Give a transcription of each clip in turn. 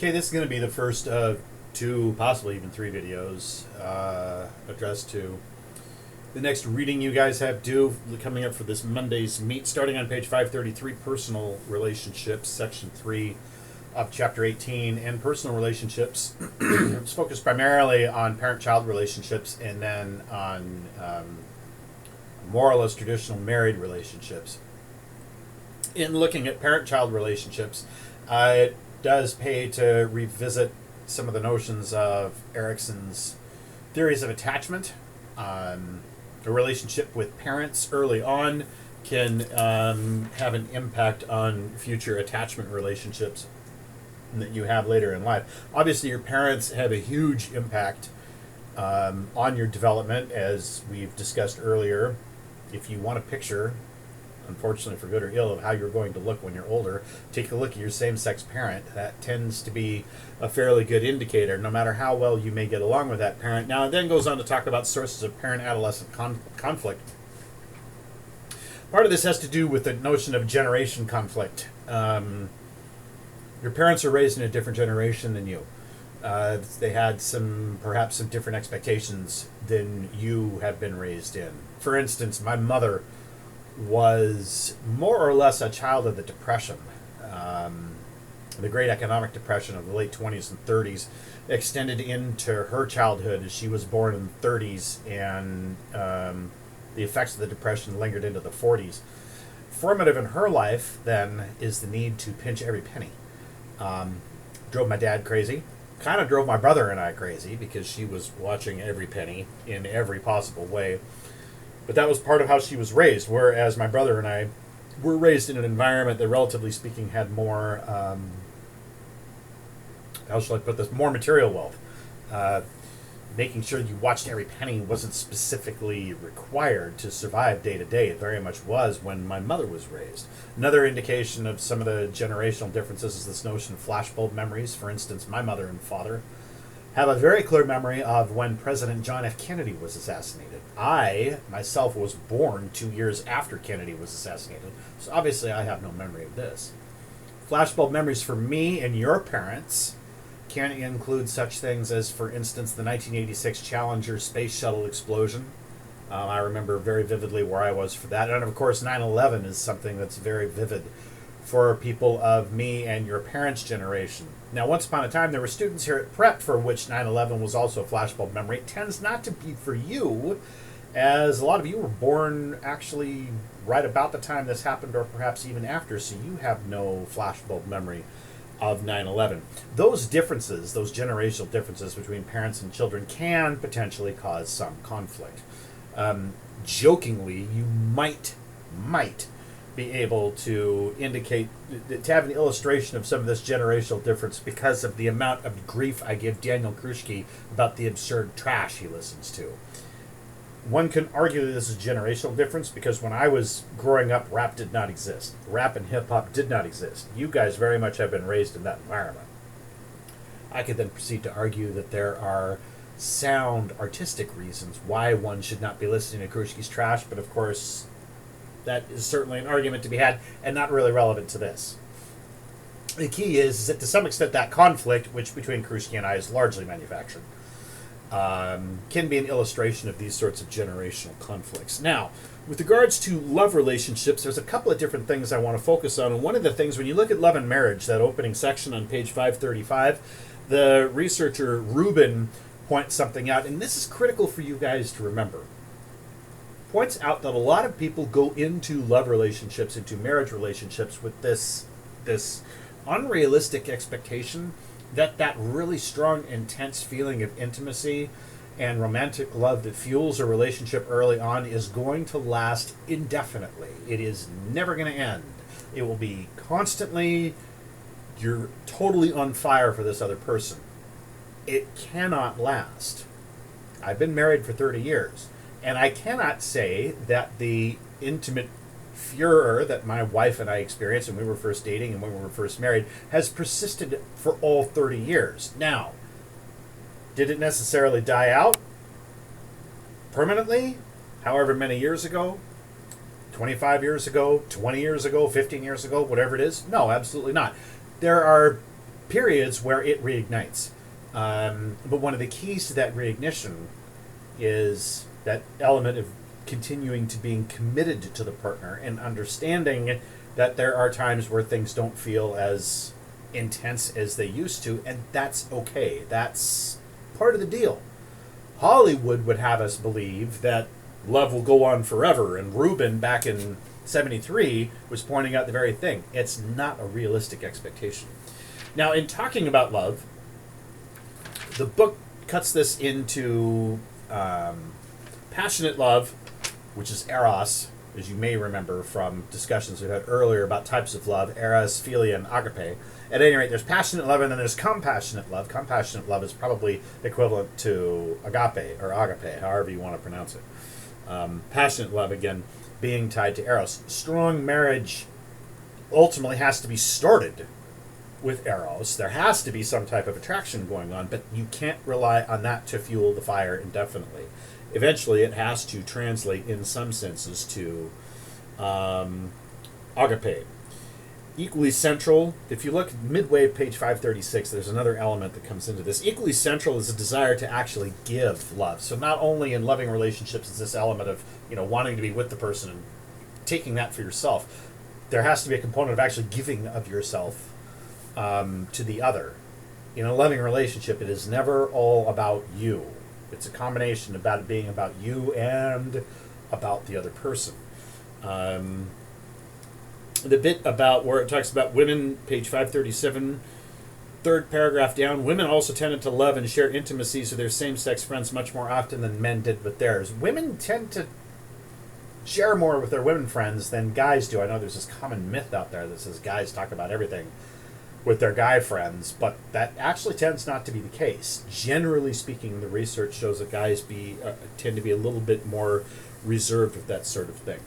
Okay, this is going to be the first of two, possibly even three videos addressed to the next reading you guys have due coming up for this Monday's meet, starting on page 533, Personal Relationships, section 3 of chapter 18. And personal relationships, it's focused primarily on parent-child relationships and then on more or less traditional married relationships. In looking at parent-child relationships, it does pay to revisit some of the notions of Erikson's theories of attachment. A relationship with parents early on can have an impact on future attachment relationships that you have later in life. Obviously, your parents have a huge impact on your development, as we've discussed earlier. If you want a picture, unfortunately for good or ill, of how you're going to look when you're older, take a look at your same-sex parent. That tends to be a fairly good indicator, no matter how well you may get along with that parent. Now, it then goes on to talk about sources of parent-adolescent conflict. Part of this has to do with the notion of generation conflict. Your parents are raised in a different generation than you. They had perhaps some different expectations than you have been raised in. For instance, my mother was more or less a child of the Depression. The Great Economic Depression of the late 20s and 30s extended into her childhood, as she was born in the 30s, and the effects of the Depression lingered into the 40s. Formative in her life, then, is the need to pinch every penny. Drove my dad crazy. Kind of drove my brother and I crazy, because she was watching every penny in every possible way. But that was part of how she was raised, whereas my brother and I were raised in an environment that, relatively speaking, had more, how shall I put this, more material wealth. Making sure you watched every penny wasn't specifically required to survive day to day. It very much was when my mother was raised. Another indication of some of the generational differences is this notion of flashbulb memories. For instance, my mother and father have a very clear memory of when President John F. Kennedy was assassinated. I, myself, was born 2 years after Kennedy was assassinated, so obviously I have no memory of this. Flashbulb memories for me and your parents can include such things as, for instance, the 1986 Challenger space shuttle explosion. I remember very vividly where I was for that. And of course, 9/11 is something that's very vivid for people of me and your parents' generation. Now, once upon a time, there were students here at Prep for which 9/11 was also a flashbulb memory. It tends not to be for you, as a lot of you were born actually right about the time this happened, or perhaps even after, so you have no flashbulb memory of 9/11. Those differences, those generational differences between parents and children, can potentially cause some conflict. Jokingly, you might be able to indicate, to have an illustration of some of this generational difference because of the amount of grief I give Daniel Kruschke about the absurd trash he listens to. One can argue that this is a generational difference because when I was growing up, rap did not exist. Rap and hip-hop did not exist. You guys very much have been raised in that environment. I could then proceed to argue that there are sound artistic reasons why one should not be listening to Kruschke's trash, but of course, that is certainly an argument to be had and not really relevant to this. The key is that to some extent that conflict, which between Kruschke and I is largely manufactured, can be an illustration of these sorts of generational conflicts. Now, with regards to love relationships, there's a couple of different things I want to focus on. And one of the things, when you look at Love and Marriage, that opening section on page 535, the researcher Rubin points something out, and this is critical for you guys to remember. Points out that a lot of people go into love relationships, into marriage relationships, with this unrealistic expectation that really strong, intense feeling of intimacy and romantic love that fuels a relationship early on is going to last indefinitely. It is never going to end. It will be constantly, you're totally on fire for this other person. It cannot last. I've been married for 30 years, and I cannot say that the intimate furor that my wife and I experienced when we were first dating and when we were first married has persisted for all 30 years. Now, did it necessarily die out permanently, however many years ago? 25 years ago, 20 years ago, 15 years ago, whatever it is? No, absolutely not. There are periods where it reignites. But one of the keys to that reignition is that element of continuing to being committed to the partner and understanding that there are times where things don't feel as intense as they used to, and that's okay. That's part of the deal. Hollywood would have us believe that love will go on forever, and Rubin back in 73 was pointing out the very thing. It's not a realistic expectation. Now, in talking about love, the book cuts this into passionate love, which is eros, as you may remember from discussions we had earlier about types of love, eros, philia, and agape. At any rate, there's passionate love, and then there's compassionate love. Compassionate love is probably equivalent to agape, or agape, however you want to pronounce it. Passionate love, again, being tied to eros. Strong marriage ultimately has to be started with eros. There has to be some type of attraction going on, but you can't rely on that to fuel the fire indefinitely. Eventually, it has to translate in some senses to agape. Equally central, if you look midway page 536, there's another element that comes into this. Equally central is a desire to actually give love. So not only in loving relationships is this element of, wanting to be with the person and taking that for yourself. There has to be a component of actually giving of yourself to the other. In a loving relationship, it is never all about you. It's a combination about it being about you and about the other person. The bit about where it talks about women, page 537, third paragraph down, women also tended to love and share intimacies with their same-sex friends much more often than men did with theirs. Women tend to share more with their women friends than guys do. I know there's this common myth out there that says guys talk about everything with their guy friends, but that actually tends not to be the case. Generally speaking, the research shows that guys tend to be a little bit more reserved with that sort of thing.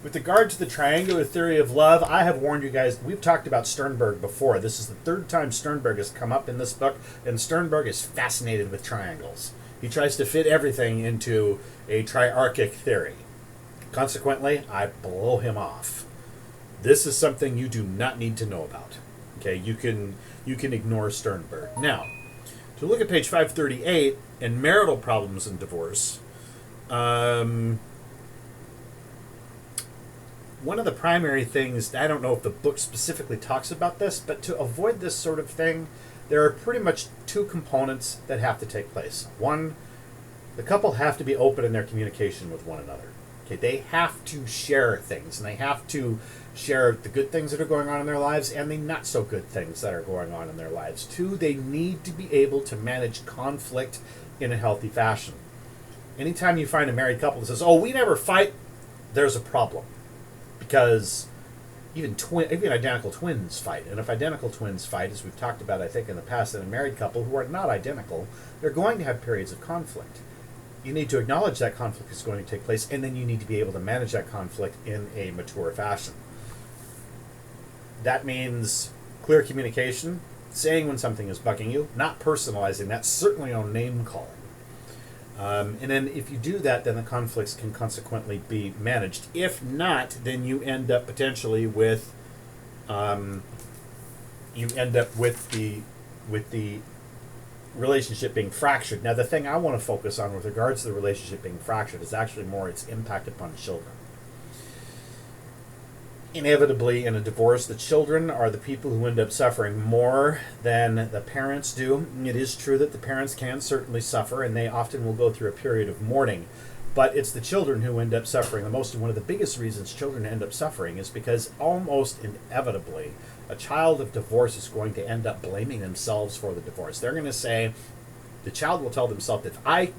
With regard to the triangular theory of love, I have warned you guys, we've talked about Sternberg before. This is the third time Sternberg has come up in this book, and Sternberg is fascinated with triangles. He tries to fit everything into a triarchic theory. Consequently, I blow him off. This is something you do not need to know about. Okay, you can ignore Sternberg. Now, to look at page 538 and marital problems and divorce, one of the primary things, I don't know if the book specifically talks about this, but to avoid this sort of thing, there are pretty much two components that have to take place. One, the couple have to be open in their communication with one another. Okay, they have to share things, and they have to share the good things that are going on in their lives and the not so good things that are going on in their lives. Two, they need to be able to manage conflict in a healthy fashion. Anytime you find a married couple that says, "Oh, we never fight," there's a problem. Because even identical twins fight. And if identical twins fight, as we've talked about, I think, in the past, in a married couple who are not identical, they're going to have periods of conflict. You need to acknowledge that conflict is going to take place, and then you need to be able to manage that conflict in a mature fashion. That means clear communication, saying when something is bugging you, not personalizing that, certainly no name calling. And then if you do that, then the conflicts can consequently be managed. If not, then you end up potentially with the relationship being fractured. Now, the thing I want to focus on with regards to the relationship being fractured is actually more its impact upon children. Inevitably, in a divorce, the children are the people who end up suffering more than the parents do. It is true that the parents can certainly suffer, and they often will go through a period of mourning. But it's the children who end up suffering the most. And one of the biggest reasons children end up suffering is because almost inevitably, a child of divorce is going to end up blaming themselves for the divorce. They're going to say, the child will tell themselves, if I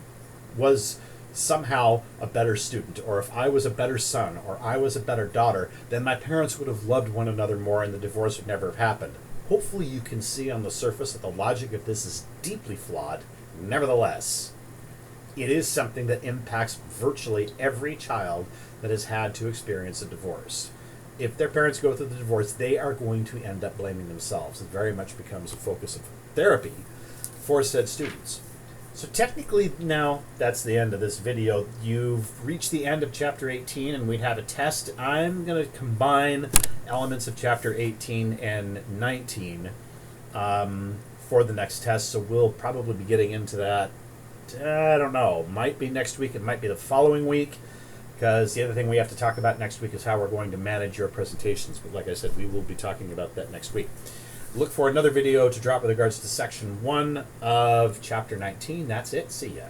was somehow a better student, or if I was a better son, or I was a better daughter, then my parents would have loved one another more and the divorce would never have happened. Hopefully you can see on the surface that the logic of this is deeply flawed. Nevertheless, it is something that impacts virtually every child that has had to experience a divorce. If their parents go through the divorce, they are going to end up blaming themselves. It very much becomes a focus of therapy for said students. So technically now, that's the end of this video. You've reached the end of Chapter 18, and we have a test. I'm going to combine elements of Chapter 18 and 19 for the next test. So we'll probably be getting into that. I don't know. Might be next week. It might be the following week. Because the other thing we have to talk about next week is how we're going to manage your presentations. But like I said, we will be talking about that next week. Look for another video to drop with regards to section 1 of chapter 19. That's it. See ya.